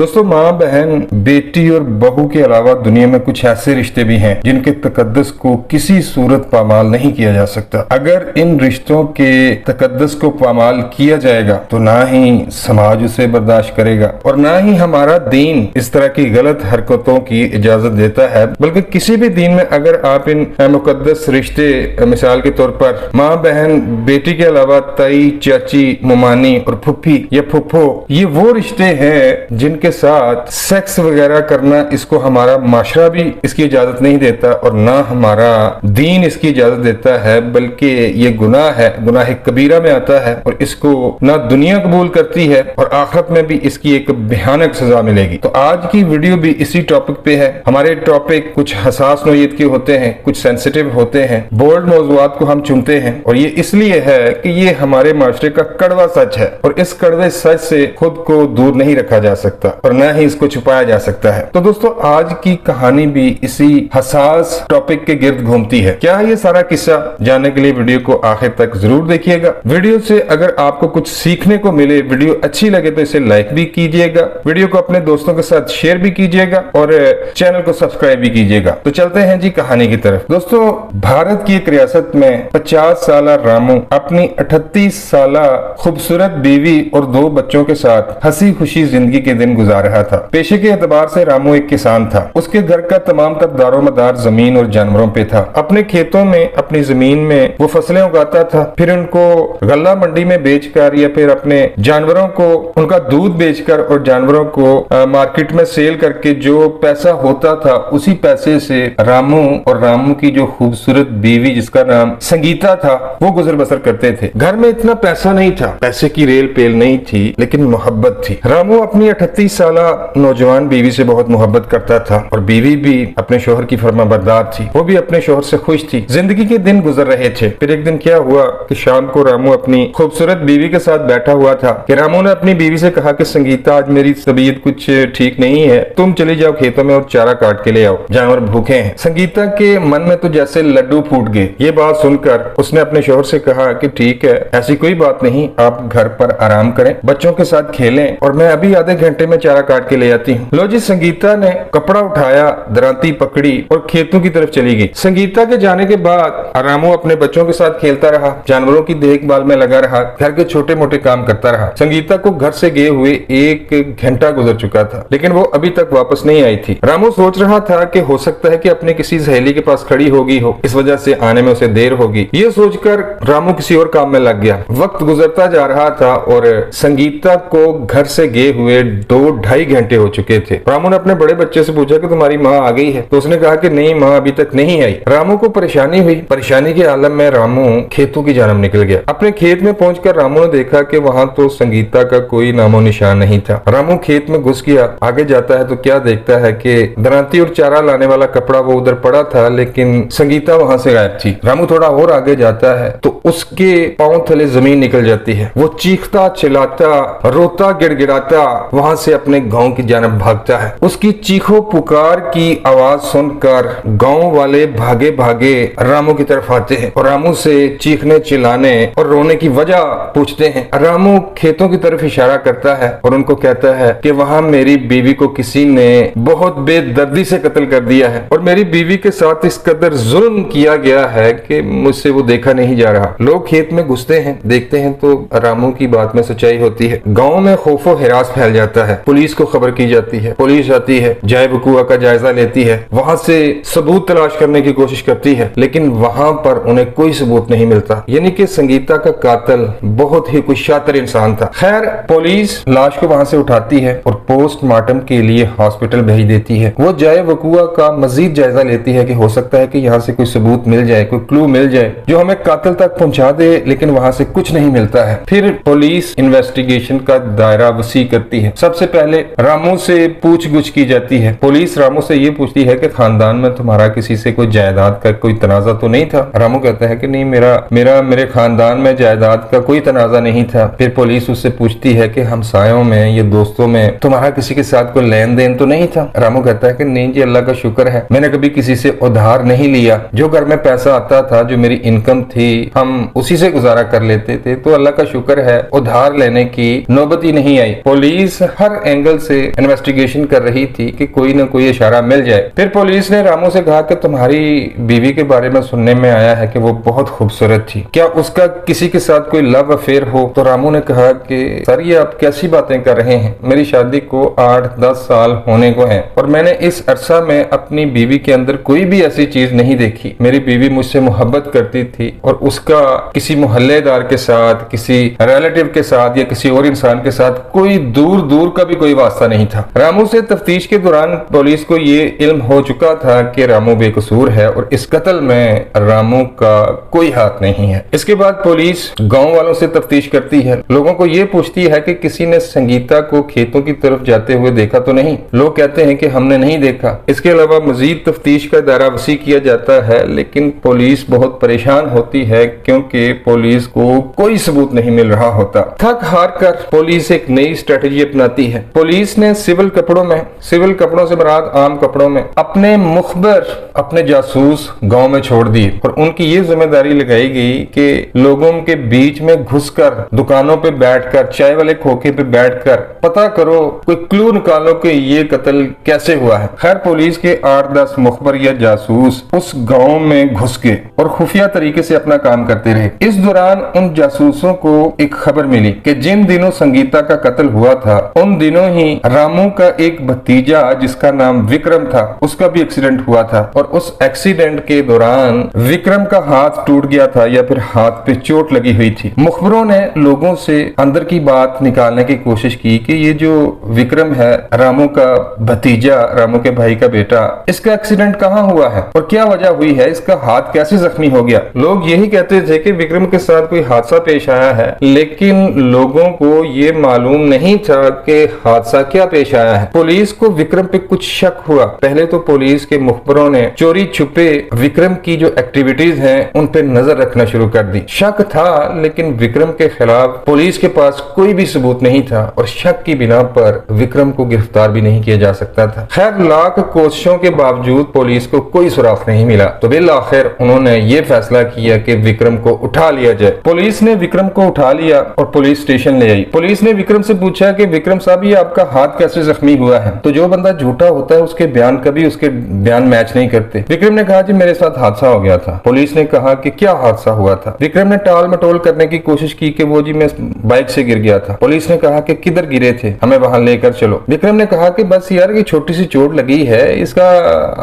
दोस्तों, माँ बहन, बेटी और बहू के अलावा दुनिया में कुछ ऐसे रिश्ते भी हैं जिनके तकद्दस को किसी सूरत पामाल नहीं किया जा सकता। अगर इन रिश्तों के तकद्दस को पामाल किया जाएगा तो ना ही समाज उसे बर्दाश्त करेगा और ना ही हमारा दीन इस तरह की गलत हरकतों की इजाजत देता है। बल्कि किसी भी दीन में अगर आप इन मुकद्दस रिश्ते, मिसाल के तौर पर माँ बहन, बेटी के अलावा ताई, चाची, मुमानी और फुप्पी या फुफ्फो, ये वो रिश्ते हैं जिनके साथ सेक्स वगैरह करना, इसको हमारा माशरा भी इसकी इजाजत नहीं देता और ना हमारा दीन इसकी इजाजत देता है, बल्कि ये गुनाह है, गुनाह कबीरा में आता है और इसको ना दुनिया कबूल करती है और आखिरत में भी इसकी एक भयानक सजा मिलेगी। तो आज की वीडियो भी इसी टॉपिक पे है। हमारे टॉपिक कुछ हसास नौयत के होते हैं, कुछ सेंसिटिव होते हैं, बोल्ड मौज़ूआत को हम चुनते हैं और ये इसलिए है कि ये हमारे माशरे का कड़वा सच है और इस कड़वे सच से खुद को दूर नहीं रखा जा सकता और न ही इसको छुपाया जा सकता है। तो दोस्तों, आज की कहानी भी इसी हसास टॉपिक के गिर्द घूमती है। क्या ये सारा किस्सा जानने के लिए वीडियो को आखिर तक जरूर देखिएगा। वीडियो से अगर आपको कुछ सीखने को मिले, वीडियो अच्छी लगे तो इसे लाइक भी कीजिएगा, वीडियो को अपने दोस्तों के साथ शेयर भी कीजिएगा और चैनल को सब्सक्राइब भी कीजिएगा। तो चलते हैं जी कहानी की तरफ। दोस्तों, भारत की एक रियासत में 50 साल रामू अपनी 38 साल खूबसूरत बीवी और 2 बच्चों के साथ हंसी खुशी जिंदगी के दिन गुजार रहा था। पेशे के एतबार से रामू एक किसान था। उसके घर का तमाम तर दारोमदार जमीन और जानवरों पे था। अपने खेतों में, अपनी जमीन में वो फसलें उगाता था, फिर उनको गल्ला मंडी में बेचकर या फिर अपने जानवरों को उनका दूध बेचकर और जानवरों को मार्केट में सेल करके जो पैसा होता था, उसी पैसे से रामू और रामू की जो खूबसूरत बीवी जिसका नाम संगीता था, वो गुजर बसर करते थे। घर में इतना पैसा नहीं था, पैसे की रेल पेल नहीं थी, लेकिन मोहब्बत थी। रामू अपनी 38 साल नौजवान बीवी से बहुत मोहब्बत करता था और बीवी भी अपने शोहर की फरमाबरदार थी। वो भी अपने शोहर से खुश थी। जिंदगी के दिन गुजर रहे थे। फिर एक दिन क्या हुआ कि शाम को रामू अपनी खूबसूरत बीवी के साथ बैठा हुआ था कि रामू ने अपनी बीवी से कहा कि संगीता, आज मेरी तबीयत कुछ ठीक नहीं है, तुम चली जाओ खेतों में और चारा काट के ले आओ, जानवर भूखे हैं। संगीता के मन में तो जैसे लड्डू फूट गए। ये बात सुनकर उसने अपने शोहर से कहा कि ठीक है, ऐसी कोई बात नहीं, आप घर पर आराम करें, बच्चों के साथ खेलें और मैं अभी आधे घंटे में चारा काट के ले आती हूँ। लो जी, संगीता ने कपड़ा उठाया, दरांती पकड़ी और खेतों की तरफ चली गई। संगीता के जाने के बाद रामू अपने बच्चों के साथ खेलता रहा, जानवरों की देखभाल में लगा रहा, घर के छोटे मोटे काम करता रहा। संगीता को घर से गए हुए 1 घंटा गुजर चुका था, लेकिन वो अभी तक वापस नहीं आई थी। रामू सोच रहा था कि हो सकता है कि अपनी किसी सहेली के पास खड़ी होगी हो, इस वजह से आने में उसे देर होगी। ये सोचकर रामू किसी और काम में लग गया। वक्त गुजरता जा रहा था और संगीता को घर से गए हुए 2-2.5 घंटे हो चुके थे। रामू ने अपने बड़े बच्चे से पूछा कि तुम्हारी माँ आ गई है? तो उसने कहा कि नहीं, माँ अभी तक नहीं आई। रामू को परेशानी हुई। परेशानी के आलम में रामू खेतों की जानब निकल गया। अपने खेत में पहुंचकर रामू ने देखा कि वहां तो संगीता का कोई नामो निशान नहीं था। रामू खेत में घुस गया। आगे जाता है तो क्या देखता है कि दरांती और चारा लाने वाला कपड़ा वो उधर पड़ा था, लेकिन संगीता वहां से गायब थी। रामू थोड़ा और आगे जाता है तो उसके पांव थले जमीन निकल जाती है। वो चीखता, चिल्लाता, रोता, गिड़गिड़ाता वहां से अपने गांव की जानब भागता है। उसकी चीखों पुकार की आवाज सुनकर गांव वाले भागे भागे रामू की तरफ आते हैं और रामू से चीखने, चिल्लाने और रोने की वजह पूछते हैं। रामू खेतों की तरफ इशारा करता है और उनको कहता है कि वहां मेरी बीवी को किसी ने बहुत बेदर्दी से कत्ल कर दिया है और मेरी बीवी के साथ इस कदर जुल्म किया गया है कि मुझसे वो देखा नहीं जा रहा। लोग खेत में घुसते हैं, देखते हैं तो रामू की बात में सच्चाई होती है। गांव में खौफो हिरास फैल जाता है। पुलिस को खबर की जाती है। पुलिस आती है, जाए वकूआ का जायजा लेती है, वहां से सबूत तलाश करने की कोशिश करती है, लेकिन वहां पर उन्हें कोई सबूत नहीं मिलता। यानी कि संगीता का कातिल बहुत ही कोई शातिर इंसान था। खैर, पुलिस लाश को वहां से उठाती है और पोस्टमार्टम के लिए हॉस्पिटल भेज देती है। वो जाए वकूआ का मजीद जायजा लेती है कि हो सकता है कि यहाँ से कोई सबूत मिल जाए, कोई क्लू मिल जाए जो हमें कातिल तक पहुंचा दे, लेकिन वहां से कुछ नहीं मिलता है। फिर पुलिस इन्वेस्टिगेशन का दायरा वसी करती है। सबसे पहले रामू से पूछ-गुछ की जाती है। पुलिस रामू से ये पूछती है कि खानदान में तुम्हारा किसी से कोई जायदाद का कोई तनाजा तो नहीं था? रामू कहता है कि नहीं, मेरे खानदान में जायदाद का कोई तनाजा नहीं था। फिर पुलिस उससे पूछती है कि हमसायों में या दोस्तों में तुम्हारा किसी के साथ कोई लेन देन तो नहीं था? रामू कहता है कि नहीं जी, अल्लाह का शुक्र है, मैंने कभी किसी से उधार नहीं लिया। जो घर में पैसा आता था, जो मेरी इनकम थी, हम उसी से गुजारा कर लेते थे, तो अल्लाह का शुक्र है उधार लेने की नौबत ही नहीं आई। पुलिस हर एंगल से इन्वेस्टिगेशन कर रही थी कि कोई ना कोई इशारा मिल जाए। फिर पुलिस ने रामू से कहा कि तुम्हारी बीवी के बारे में सुनने में आया है कि वो बहुत खूबसूरत थी, क्या उसका किसी के साथ कोई लव अफेयर हो? तो रामू ने कहा कि सर ये आप कैसी बातें कर रहे हैं, मेरी शादी को 8-10 साल होने को हैं और मैंने इस अरसा में अपनी बीवी के अंदर कोई भी ऐसी चीज नहीं देखी। मेरी बीवी मुझसे मोहब्बत करती थी और उसका किसी मोहल्लेदार के साथ, किसी रिलेटिव के साथ या किसी और इंसान के साथ कोई दूर दूर का भी कोई वास्ता नहीं था। रामू से तफ्तीश के दौरान पुलिस को ये इल्म हो चुका था कि रामू बेकसूर है और इस कत्ल में रामू का कोई हाथ नहीं है। इसके बाद पुलिस गांव वालों से तफ्तीश करती है, लोगों को ये पूछती है कि किसी ने संगीता को खेतों की तरफ जाते हुए देखा तो नहीं? लोग कहते हैं कि हमने नहीं देखा। इसके अलावा मजीद तफ्तीश का दायरा वसी किया जाता है, लेकिन पुलिस बहुत परेशान होती है क्योंकि पुलिस को कोई सबूत नहीं मिल रहा होता। थक हार कर पुलिस एक नई स्ट्रेटेजी अपनाती है। पुलिस ने सिविल कपड़ों से मुराद आम कपड़ों में अपने मुखबर, अपने जासूस गांव में छोड़ दिए और उनकी ये जिम्मेदारी लगाई गई कि लोगों के बीच में घुसकर, दुकानों पे बैठकर, चाय वाले खोखे पे बैठकर पता करो, कोई क्लू निकालो कि ये कत्ल कैसे हुआ है। खैर पुलिस के 8-10 मुखबर या जासूस उस गांव में घुस के और खुफिया तरीके से अपना काम करते रहे। इस दौरान उन जासूसों को एक खबर मिली कि जिन दिनों संगीता का कत्ल हुआ था उन दिनों ही रामू का एक भतीजा जिसका नाम विक्रम था, उसका भी एक्सीडेंट हुआ था और उस एक्सीडेंट के दौरान विक्रम का हाथ टूट गया था या फिर हाथ पे चोट लगी हुई थी। मुखबरों ने लोगों से अंदर की बात निकालने की कोशिश की कि ये जो विक्रम है, रामू का भतीजा, रामू के भाई का बेटा, इसका एक्सीडेंट कहाँ हुआ है और क्या वजह हुई है, इसका हाथ कैसे जख्मी हो गया। लोग यही कहते थे कि विक्रम के साथ कोई हादसा पेश आया है, लेकिन लोगों को ये मालूम नहीं था कि हादसा क्या पेश आया है। पुलिस को विक्रम पे कुछ शक हुआ। पहले तो पुलिस के मुखबरों ने चोरी छुपे विक्रम की जो एक्टिविटीज हैं उन पे नजर रखना शुरू कर दी। शक था लेकिन विक्रम के खिलाफ पुलिस के पास कोई भी सबूत नहीं था और शक की बिना पर विक्रम को गिरफ्तार भी नहीं किया जा सकता था। खैर लाख कोशिशों के बावजूद पुलिस को कोई सुराग नहीं मिला, तो बिल आखिर उन्होंने ये फैसला किया कि विक्रम को उठा लिया जाए। पुलिस ने विक्रम को उठा लिया और पुलिस स्टेशन ले आई। पुलिस ने विक्रम से पूछा कि विक्रम साहब ये आपका हाथ कैसे जख्मी हुआ है? तो जो बंदा झूठा होता है उसके बयान कभी उसके बयान मैच नहीं करते। विक्रम ने कहा जी मेरे साथ हादसा हो गया था। पुलिस ने कहा कि क्या हादसा हुआ था? विक्रम ने टाल मटोल करने की कोशिश की कि वो जी मैं बाइक से गिर गया था। पुलिस ने कहा कि किधर गिरे थे, हमें वहां लेकर चलो। विक्रम ने कहा कि बस यार ये छोटी सी चोट लगी है, इसका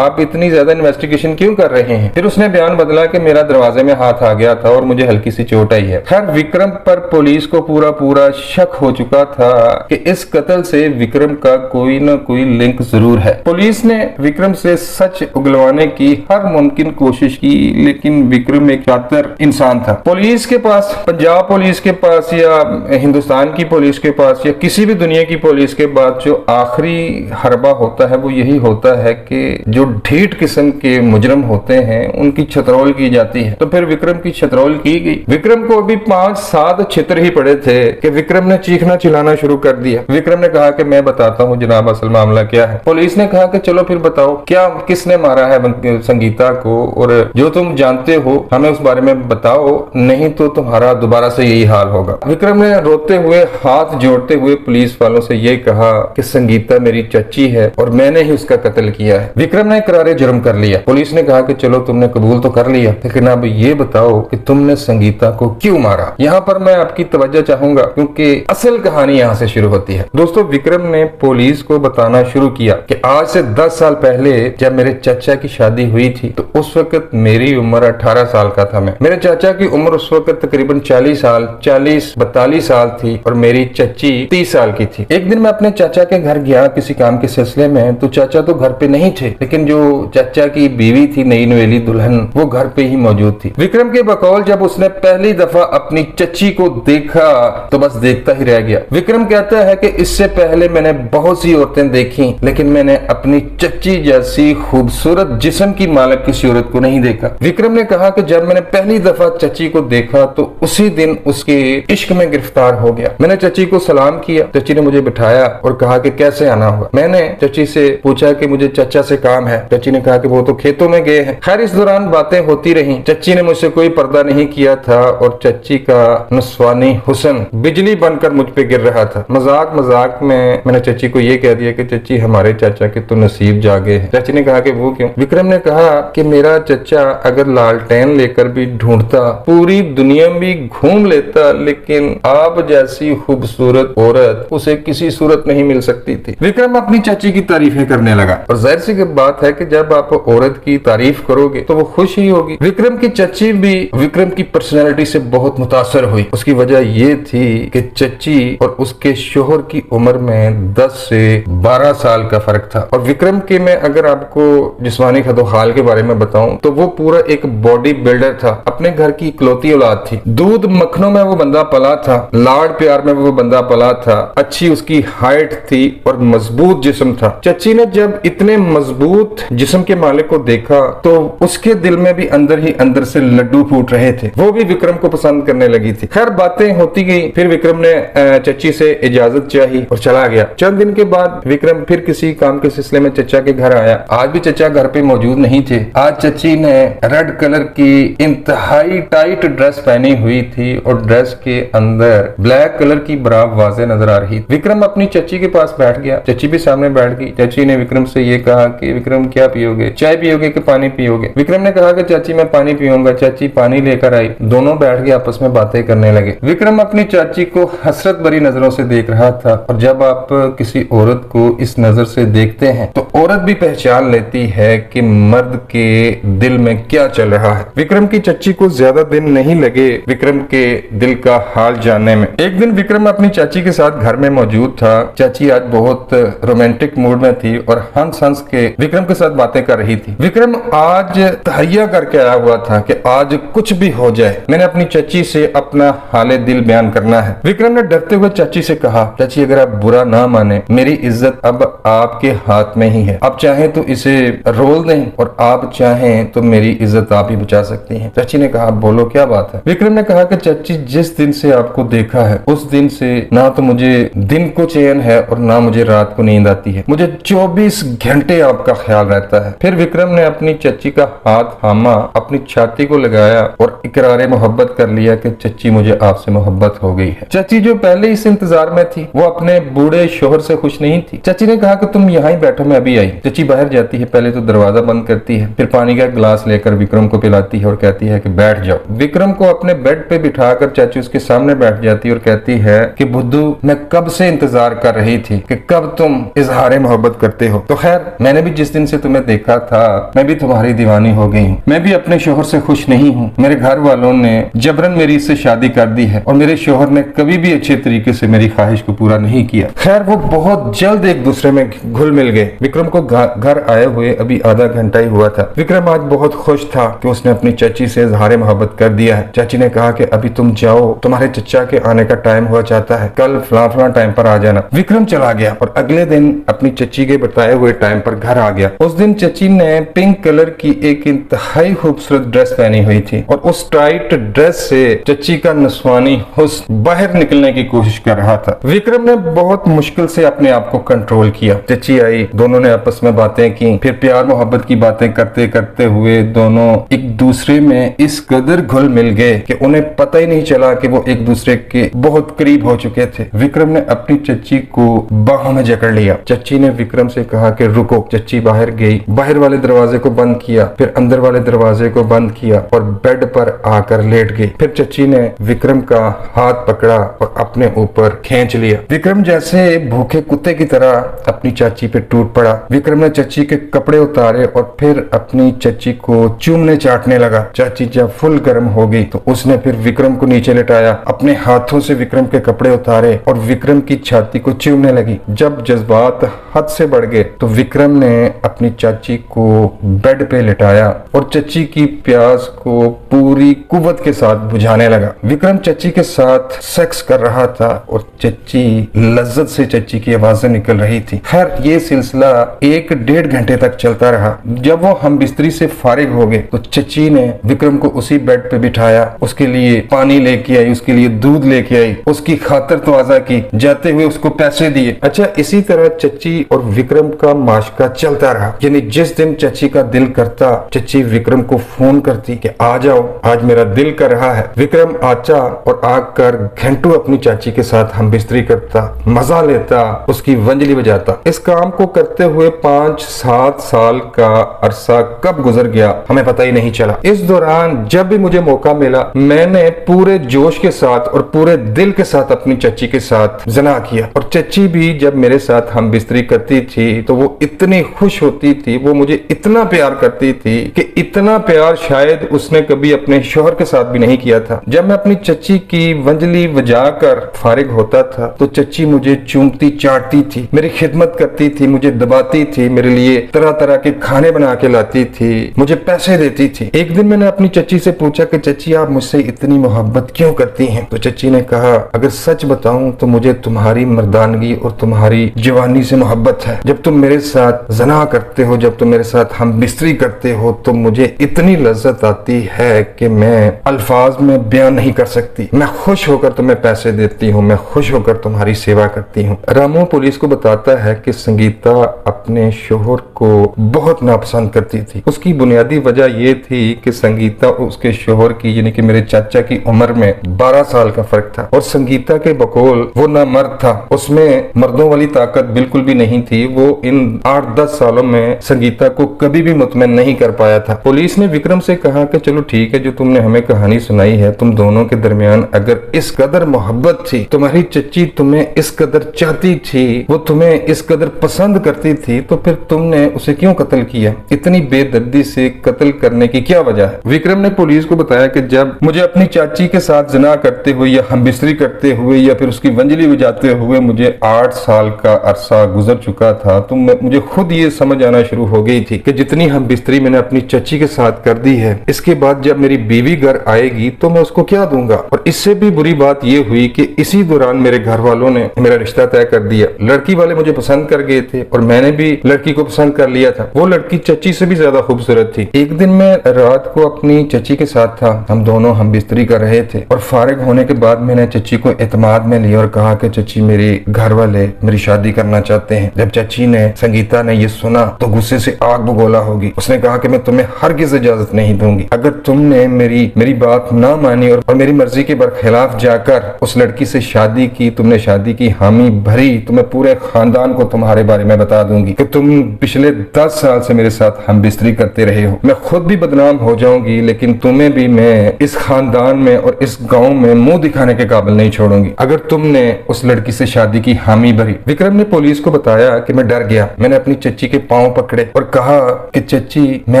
आप इतनी ज्यादा इन्वेस्टिगेशन क्यों कर रहे हैं? फिर उसने बयान बदला कि मेरा दरवाजे में हाथ आ गया था और मुझे हल्की सी चोट आई है। खैर विक्रम पर पुलिस को पूरा शक हो चुका था कि इस कत्ल से विक्रम का कोई न कोई लिंक जरूर है। पुलिस ने विक्रम से सच उगलवाने की हर मुमकिन कोशिश की, लेकिन विक्रम एक शातिर इंसान था। पुलिस के पास, पंजाब पुलिस के पास या हिंदुस्तान की पुलिस के पास या किसी भी दुनिया की पुलिस के पास जो आखिरी हरबा होता है वो यही होता है कि जो ढीठ किस्म के मुजरम होते हैं उनकी छतरौल की जाती है। तो फिर विक्रम की छतरौल की गई। विक्रम को अभी 5-7 छितर ही पड़े थे कि विक्रम ने चीखना चिल्लाना शुरू कर दिया। विक्रम ने कहा कि मैं बताता हूँ जनाब असल मामला क्या है। पुलिस ने कहा कि चलो फिर बताओ क्या किसने मारा है संगीता को, और जो तुम जानते हो हमें उस बारे में बताओ, नहीं तो तुम्हारा दोबारा से यही हाल होगा। विक्रम ने रोते हुए, हाथ जोड़ते हुए पुलिस वालों से ये कहा कि संगीता मेरी चाची है और मैंने ही उसका कत्ल किया है। विक्रम ने इकरार जुर्म कर लिया। पुलिस ने कहा कि चलो तुमने कबूल तो कर लिया, लेकिन अब ये बताओ कि तुमने संगीता को क्यों मारा। यहाँ पर मैं आपकी तवज्जो चाहूंगा क्योंकि असल कहानी यहाँ से शुरू होती है। दोस्तों विक्रम ने पुलिस को बताना शुरू किया कि आज से 10 साल पहले जब मेरे चाचा की शादी हुई थी तो उस वक्त मेरी उम्र 18 साल का था। मैं, मेरे चाचा की उम्र उस वक्त तकरीबन 40-42 साल थी और मेरी चच्ची 30 साल की थी। एक दिन मैं अपने चाचा के घर गया किसी काम के सिलसिले में, तो चाचा तो घर पे नहीं थे, लेकिन जो चाचा की बीवी थी, नई नवेली दुल्हन, वो घर पे ही मौजूद थी। विक्रम के बकौल जब उसने पहली दफा अपनी चच्ची को देखा तो बस देखता ही रह गया। विक्रम कहता है कि इससे पहले मैंने बहुत सी औरतें देखी लेकिन मैंने मैंने अपनी चच्ची जैसी खूबसूरत जिस्म की मालिक किसी औरत को नहीं देखा। विक्रम ने कहा कि जब मैंने पहली दफा चच्ची को देखा तो उसी दिन उसके इश्क में गिरफ्तार हो गया। मैंने चच्ची को सलाम किया। चच्ची ने मुझे बिठाया और कहा कि कैसे आना हुआ। मैंने चच्ची से पूछा कि मुझे चचा से काम है। चच्ची ने कहा कि वो तो खेतों में गए हैं। खैर, इस दौरान बातें होती रही। चच्ची ने मुझसे कोई पर्दा नहीं किया था और चच्ची का नस्वानी हुस्न बिजली बनकर मुझ पे गिर रहा था। मजाक मजाक में मैंने चच्ची को ये कह दिया कि चच्ची, हमारे चाचा के तो नसीब जागे हैं। चच्ची ने कहा कि वो क्यों? विक्रम ने कहा कि मेरा चचा अगर लालटेन लेकर भी ढूंढता, पूरी दुनिया में घूम लेता, लेकिन आप जैसी खूबसूरत औरत उसे किसी सूरत नहीं मिल सकती थी। विक्रम अपनी चाची की तारीफें करने लगा और जाहिर सी बात है कि जब आप औरत की तारीफ करोगे तो वो खुश ही होगी। विक्रम की चाची भी विक्रम की पर्सनैलिटी से बहुत मुतासर हुई। उसकी वजह ये थी कि चाची और उसके शोहर की उम्र में 10 से 12 साल का फर्क था और विक्रम के मैं अगर आपको जिस्मानी खदोखाल के बारे में बताऊं तो वो पूरा एक बॉडी बिल्डर था। अपने घर की इकलौती औलाद थी। दूध मक्खनों में वो बंदा पला था, लाड़ प्यार में वो बंदा पला था। अच्छी उसकी हाइट थी और मजबूत जिस्म था। चच्ची ने जब इतने मजबूत जिस्म के मालिक को देखा तो उसके दिल में भी अंदर ही अंदर से लड्डू फूट रहे थे। वो भी विक्रम को पसंद करने लगी थी। खैर, बातें होती गई। फिर विक्रम ने चच्ची से इजाजत चाही और चला गया। चंद दिन के बाद विक्रम फिर किसी काम के सिलसिले में चचा के घर आया। आज भी चचा घर पे मौजूद नहीं थे। आज चच्ची ने रेड कलर की इंतहाई टाइट ड्रेस पहनी हुई थी और ड्रेस के अंदर ब्लैक कलर की बराब वाज़े नजर आ रही। विक्रम अपनी चच्ची के पास बैठ गया। चच्ची भी सामने बैठ गई। चच्ची ने विक्रम से ये कहा कि विक्रम, क्या पियोगे, चाय पियोगे कि पानी पियोगे? विक्रम ने कहा कि चाची, मैं पानी पीऊंगा। चाची पानी लेकर आई। दोनों बैठ के आपस में बातें करने लगे। विक्रम अपनी चाची को हसरत भरी नजरों से देख रहा था और जब आप किसी औरत को इस नजर से देखते हैं तो औरत भी पहचान लेती है कि मर्द के दिल में क्या चल रहा है। विक्रम की चच्ची को ज्यादा दिन नहीं लगे विक्रम के दिल का हाल जानने में। एक दिन विक्रम अपनी चाची के साथ घर में मौजूद था। चाची आज बहुत रोमांटिक मूड में थी और हंस हंस के विक्रम के साथ बातें कर रही थी। विक्रम आज तहैया करके आया हुआ था कि आज कुछ भी हो जाए, मैंने अपनी चाची से अपना हाले दिल बयान करना है। विक्रम ने डरते हुए चाची से कहा, चाची, अगर आप बुरा ना माने, मेरी इज्जत अब आपके हाथ में ही है। आप चाहें तो इसे रोल दें और आप चाहें तो मेरी इज्जत आप ही बचा सकती हैं। चाची ने कहा, बोलो क्या बात है? विक्रम ने कहा कि चाची, जिस दिन से आपको देखा है उस दिन से ना तो मुझे दिन को चैन है और ना मुझे रात को नींद आती है। मुझे 24 घंटे आपका ख्याल रहता है। फिर विक्रम ने अपनी चाची का हाथ थामा, अपनी छाती को लगाया और इकरार मोहब्बत कर लिया कि चाची, मुझे आपसे मोहब्बत हो गई है। चाची जो पहले इस इंतजार में थी वो अपने बूढ़े शोहर से खुश नहीं थी। चाची ने कहा कि तुम यहाँ ही बैठो, मैं अभी आई। चाची बाहर जाती है, पहले तो दरवाजा बंद करती है, फिर पानी का गिलास लेकर विक्रम को पिलाती है और कहती है कि बैठ जाओ। विक्रम को अपने बेड पे बिठाकर चाची उसके सामने बैठ जाती है और कहती है कि बुद्धू, मैं कब से इंतजार कर रही थी कि कब तुम इजहार मोहब्बत करते हो। तो खैर, मैंने भी जिस दिन से तुम्हें देखा था मैं भी तुम्हारी दीवानी हो गई हूँ। मैं भी अपने शोहर से खुश नहीं हूँ। मेरे घर वालों ने जबरन मेरी इससे शादी कर दी है और मेरे शोहर ने कभी भी अच्छे तरीके से मेरी ख्वाहिश को पूरा नहीं किया। खैर, वो बहुत जल्द एक दूसरे में घुल मिल गए। विक्रम को घर आए हुए अभी आधा घंटा ही हुआ था। विक्रम आज बहुत खुश था कि उसने अपनी चाची से इजहार मोहब्बत कर दिया है। चाची ने कहा कि अभी तुम जाओ, तुम्हारे चचा के आने का टाइम हुआ चाहता है, कल फला टाइम पर आ जाना। विक्रम चला गया और अगले दिन अपनी चच्ची के बताए हुए टाइम पर घर आ गया। उस दिन चच्ची ने पिंक कलर की एक इंतहाई खूबसूरत ड्रेस पहनी हुई थी और उस टाइट ड्रेस से चच्ची का नस्वानी हुस्न बाहर निकलने की कोशिश कर रहा था। विक्रम ने बहुत मुश्किल से अपने आप को कंट्रोल किया। चच्ची आई, दोनों ने आपस में बातें की, फिर प्यार मोहब्बत की बातें करते करते हुए दोनों एक दूसरे में इस कदर घुल मिल गए कि उन्हें पता ही नहीं चला कि वो एक दूसरे के बहुत करीब हो चुके थे। विक्रम ने अपनी चच्ची को बाहों में जकड़ लिया। चच्ची ने विक्रम से कहा कि रुको। चच्ची बाहर गई, बाहर वाले दरवाजे को बंद किया, फिर अंदर वाले दरवाजे को बंद किया और बेड पर आकर लेट गई। फिर चच्ची ने विक्रम का हाथ पकड़ा और अपने ऊपर खींच लिया। विक्रम जैसे भूखे कुत्ते की तरह अपनी चाची पे टूट पड़ा। विक्रम ने चच्ची के कपड़े उतारे और फिर अपनी चच्ची को चूमने चाटने लगा। चाची जब फुल गर्म हो गई तो उसने फिर विक्रम को नीचे लेटाया, अपने हाथों से विक्रम के कपड़े उतारे और विक्रम की छाती को चूमने लगी। जब जज्बात हद से बढ़ गए तो विक्रम ने अपनी चाची को बेड पे लिटाया और चच्ची की प्यास को पूरी कुव्वत के साथ बुझाने लगा। विक्रम चच्ची के साथ सेक्स कर रहा था और चच्ची लज्जत से चच्ची की आवाजें निकल रही थी। खैर, ये सिलसिला 1-1.5 घंटे तक चलता रहा। जब वो हम बिस्तरी से फारिग हो गए तो चची ने विक्रम को उसी बेड पे बिठाया, उसके लिए पानी लेके आई, उसके लिए दूध लेके आई, उसकी खातिर तवाज़ा की, जाते हुए उसको पैसे दिए। अच्छा, इसी तरह चची और विक्रम का माशका चलता रहा। यानी जिस दिन चची का दिल करता, चची विक्रम को फोन करती कि आ जाओ, आज मेरा दिल कर रहा है। विक्रम आता और आकर घंटों अपनी चाची के साथ हम बिस्तरी करता, मजा लेता, उसकी वंजली बजाता। इस काम को करते हुए 5-7 साल का अरसा कब गुजर गया हमें पता ही नहीं चला। इस दौरान जब भी मुझे मौका मिला, मैंने पूरे जोश के साथ और पूरे दिल के साथ अपनी चची के साथ जना किया। और चची भी जब मेरे साथ हम बिस्तरी करती थी तो वो इतनी खुश होती थी, वो मुझे इतना प्यार करती थी कि इतना प्यार शायद उसने कभी अपने शौहर के साथ भी नहीं किया था। जब मैं अपनी चची की वंजली बजाकर फारिग होता था तो चची मुझे चूमती चाटती थी, मेरी खिदमत करती थी, मुझे दबाती थी, मेरे लिए तरह तरह के खाने बना के लाती थी, मुझे पैसे देती थी। एक दिन मैंने अपनी चची से पूछा कि चची आप मुझसे इतनी मोहब्बत क्यों करती हैं? तो चची ने कहा, अगर सच बताऊं तो मुझे तुम्हारी मर्दानगी और तुम्हारी जवानी से मोहब्बत है। जब तुम मेरे साथ जना करते हो, जब तुम मेरे साथ हम बिस्तरी करते हो तो मुझे इतनी लज्जत आती है कि मैं अल्फाज में बयान नहीं कर सकती। मैं खुश होकर तुम्हें पैसे देती हूँ, मैं खुश होकर तुम्हारी सेवा करती हूँ। रामू पुलिस को बताता है कि संगीता अपने शोहर को बहुत नापसंद करती थी। उसकी बुनियादी वजह यह थी कि संगीता उसके शोहर की यानी कि मेरे चाचा की उम्र में 12 साल का फर्क था और संगीता के बकौल वो ना मर्द था, उसमें मर्दों वाली ताकत बिल्कुल भी नहीं थी। वो इन 8-10 सालों में संगीता को कभी भी मुतमईन नहीं कर पाया था। पुलिस ने विक्रम से कहा कि चलो ठीक है, जो तुमने हमें कहानी सुनाई है, तुम दोनों के दरमियान अगर इस कदर मोहब्बत थी, तुम्हारी चच्ची तुम्हें इस कदर चाहती थी, वो तुम्हें इस कदर पसंद करती थी, तो फिर तुमने उसे क्यों कत्ल किया? इतनी बेदर्दी से कत्ल करने की क्या वजह है? विक्रम ने पुलिस को बताया कि जब मुझे अपनी चाची के साथ जना करते हुए या हम बिस्तरी करते हुए या फिर उसकी वंजली बजाते हुए मुझे 8 साल का अरसा गुजर चुका था, तो मुझे खुद ये समझ आना शुरू हो गई थी कि जितनी हम बिस्तरी मैंने अपनी चच्ची के साथ कर दी है, इसके बाद जब मेरी बीवी घर आएगी तो मैं उसको क्या दूंगा। और इससे भी बुरी बात यह हुई कि इसी दौरान मेरे घर वालों ने मेरा रिश्ता तय कर दिया। लड़की वाले मुझे पसंद कर गए थे और मैंने भी लड़की को पसंद कर लिया था। वो लड़की चच्ची से भी ज्यादा खूबसूरत थी। एक दिन मैं रात को अपनी चच्ची के साथ था, हम दोनों हम बिस्तरी कर रहे थे और फारिग होने के बाद मैंने चच्ची को एतमाद में लिया और कहा कि चच्ची, मेरे घर वाले मेरी शादी करना चाहते हैं। जब चच्ची ने, संगीता ने ये सुना तो गुस्से से आग बगोला होगी। उसने कहा कि मैं तुम्हें हरगिज़ इजाजत नहीं दूंगी। अगर तुमने मेरी बात ना मानी और मेरी मर्जी के बरखिलाफ जाकर उस लड़की से शादी की, तुमने शादी की हामी भरी, तो मैं पूरे खानदान को तुम्हारे बारे में बता दूंगी कि तुम पिछले 10 साल से मेरे साथ हम बिस्तरी करते रहे हो। मैं खुद भी बदनाम हो जाऊंगी, लेकिन तुम्हें भी मैं इस खानदान में और इस गांव में मुंह दिखाने के काबिल नहीं छोड़ूंगी अगर तुमने उस लड़की से शादी की हामी भरी। विक्रम ने पुलिस को बताया कि मैं डर गया। मैंने अपनी चच्ची के पांव पकड़े और कहा कि चच्ची, मैं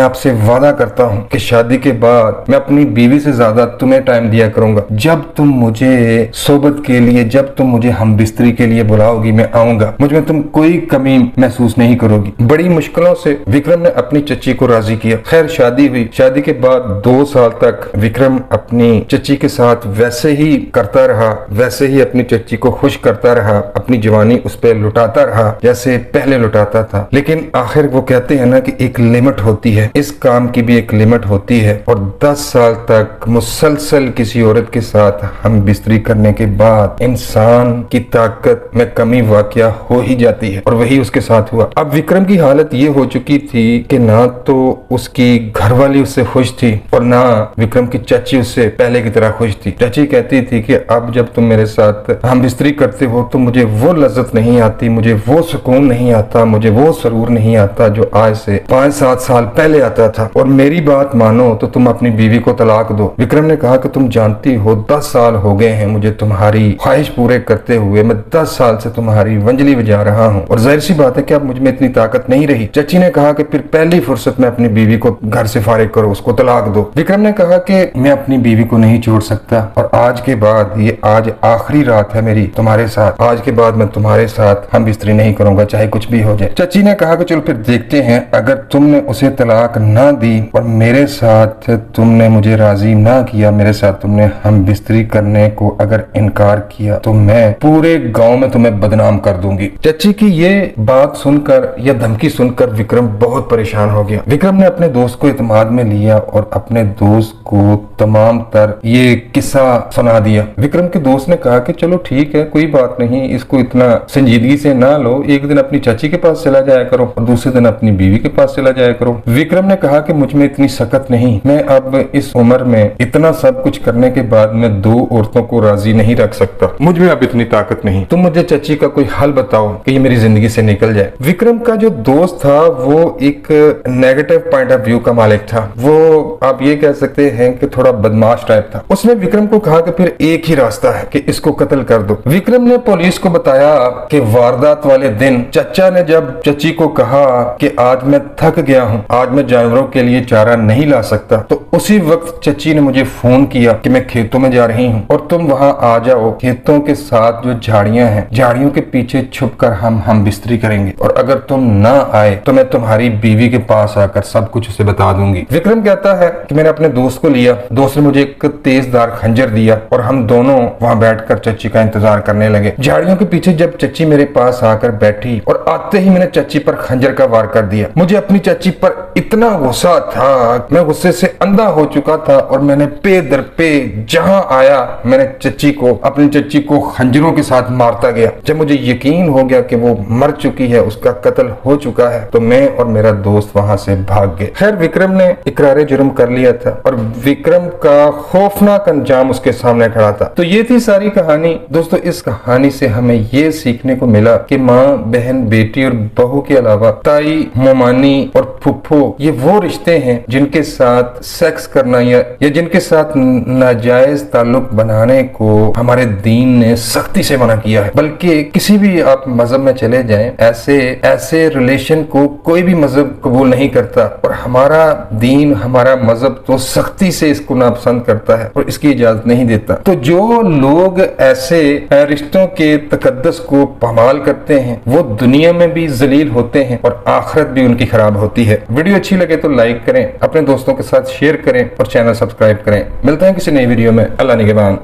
आपसे वादा करता हूँ कि शादी के बाद मैं अपनी बीवी से ज्यादा तुम्हें टाइम दिया करूंगा। जब तुम मुझे सोबत के लिए, जब तुम मुझे हम बिस्तरी के लिए बुलाओगी, मैं आऊंगा। मुझ में तुम कोई कमी महसूस नहीं करोगी। बड़ी मुश्किलों से विक्रम ने अपनी चच्ची को राजी किया। खैर, शादी हुई। शादी के बाद 2 साल तक विक्रम अपनी चच्ची के साथ वैसे ही करता रहा, वैसे ही अपनी चच्ची को खुश करता रहा, अपनी जवानी उस पर लुटाता रहा जैसे पहले लुटाता था। लेकिन आखिर वो कहते हैं ना कि एक लिमिट होती है, इस काम की भी एक लिमिट होती है। और 10 साल तक मुसलसल किसी औरत के साथ हम बिस्तरी करने के बाद इंसान की ताकत में कमी वाकया हो ही जाती है और वही उसके साथ हुआ। अब विक्रम की हालत ये हो चुकी थी कि ना तो उसकी घरवाली उससे खुश थी और ना विक्रम की चाची उससे पहले की तरह खुश थी। चाची कहती थी कि अब जब तुम मेरे साथ हम बिस्तरी करते हो तो मुझे वो लज्जत नहीं आती, मुझे वो सुकून नहीं आता, मुझे वो सरूर नहीं आता जो आज से 5-7 साल पहले आता था। और मेरी बात मानो तो तुम अपनी बीवी को तलाक दो। विक्रम ने कहा कि तुम जानती हो 10 साल हो गए हैं मुझे तुम्हारी ख्वाहिश पूरे करते हुए। मैं 10 साल से तुम्हारी वंजली बजा रहा हूँ और जाहिर सी बात है कि अब मुझ में इतनी ताकत नहीं रही। चाची ने कहा कि फिर पहली फुर्सत में अपनी बीवी को घर से फारिग करो, उसको तलाक दो। विक्रम ने कहा कि मैं अपनी बीवी को नहीं छोड़ सकता और आज के बाद, ये आज आखिरी रात है मेरी तुम्हारे साथ, आज के बाद मैं तुम्हारे साथ हम बिस्तरी नहीं करूंगा चाहे कुछ भी हो जाए। चाची ने कहा कि चलो फिर देखते हैं, अगर तुमने उसे तलाक ना दी और मेरे साथ तुमने मुझे राजी ना किया, मेरे साथ तुमने हम बिस्तरी करने को अगर इनकार किया तो मैं पूरे गांव में तुम्हें बदनाम कर दूंगी। चाची की ये बात सुनकर या धमकी सुनकर विक्रम बहुत परेशान हो गया। विक्रम ने अपने दोस्त को इत्मीनान में लिया और अपने दोस्त को तमाम तर ये किस्सा सुना दिया। विक्रम के दोस्त ने कहा कि चलो ठीक है, कोई बात नहीं, इसको इतना संजीदगी से ना लो, एक दिन अपनी चाची के पास चला जाया करो और दूसरे दिन अपनी बीवी के पास चला जाया करो। विक्रम ने कहा कि मुझ में इतनी सकत नहीं, मैं अब इस उम्र में इतना सब कुछ करने के बाद मैं 2 औरतों को राजी नहीं रख सकता, मुझ में अब इतनी ताकत नहीं, तुम मुझे चाची का कोई हल बताओ कि ये मेरी जिंदगी से निकल जाए। विक्रम का जो दोस्त था वो एक नेगेटिव पॉइंट ऑफ व्यू का मालिक था, वो आप ये कह सकते हैं कि थोड़ा बदमाश टाइप था। उसने विक्रम को कहा कि फिर एक ही रास्ता है कि इसको कत्ल कर दो। विक्रम ने पुलिस को बताया कि वारदात वाले दिन चचा ने जब चची को कहा कि आज मैं थक गया हूँ, आज मैं जानवरों के लिए चारा नहीं ला सकता, तो उसी वक्त चची ने मुझे फोन किया कि मैं खेतों में जा रही हूँ और तुम वहाँ आ जाओ, खेतों के साथ जो झाड़ियां हैं, झाड़ियों के पीछे छुपकर हम बिस्तरी करेंगे और अगर तुम ना आए तो मैं तुम्हारी बीवी के पास आकर सब कुछ उसे बता दूंगी। विक्रम कहता है कि मैंने अपने दोस्त को लिया, दोस्त ने मुझे एक तेजदार खंजर दिया और हम दोनों वहाँ बैठकर चच्ची का इंतजार करने लगे। झाड़ियों के पीछे जब चच्ची मेरे पास आकर बैठी और आते ही मैंने चच्ची पर खंजर का वार कर दिया। मुझे अपनी चच्ची पर इतना गुस्सा था, मैं गुस्से से अंधा हो चुका था और मैंने पे दर पे जहां आया मैंने अपनी चच्ची को खंजरों के साथ मारता गया। जब मुझे यकीन हो गया कि वो मर चुकी है, उसका कत्ल हो चुका है, तो मैं और मेरा दोस्त वहां से भाग गए। खैर विक्रम ने इकरार जुर्म कर लिया था और विक्रम का खौफनाक अंजाम उसके सामने खड़ा था। तो ये थी सारी कहानी। दोस्तों इस कहानी से हमें ये सीखने को मिला कि माँ, बहन, बेटी और बहू के अलावा ताई, मोमानी और फुफ्फो ये वो रिश्ते हैं जिनके साथ सेक्स करना या जिनके साथ नाजायज ताल्लुक बनाने को हमारे दीन ने सख्ती से मना किया है। बल्कि किसी भी आप मजहब में चले जाएं, ऐसे रिलेशन को कोई भी मजहब कबूल नहीं करता और हमारा दीन, हमारा मजहब तो सख्ती से इसको नापसंद करता है और इसकी इजाजत नहीं देता। तो जो लोग ऐसे रिश्तों के तकद्दस को पामाल करते हैं वो दुनिया में भी जलील होते हैं और आखिरत भी उनकी खराब होती है। वीडियो अच्छी लगे तो लाइक करें, अपने दोस्तों के साथ शेयर करें और चैनल सब्सक्राइब करें। मिलते हैं किसी नई वीडियो में। अल्लाह निगहबान।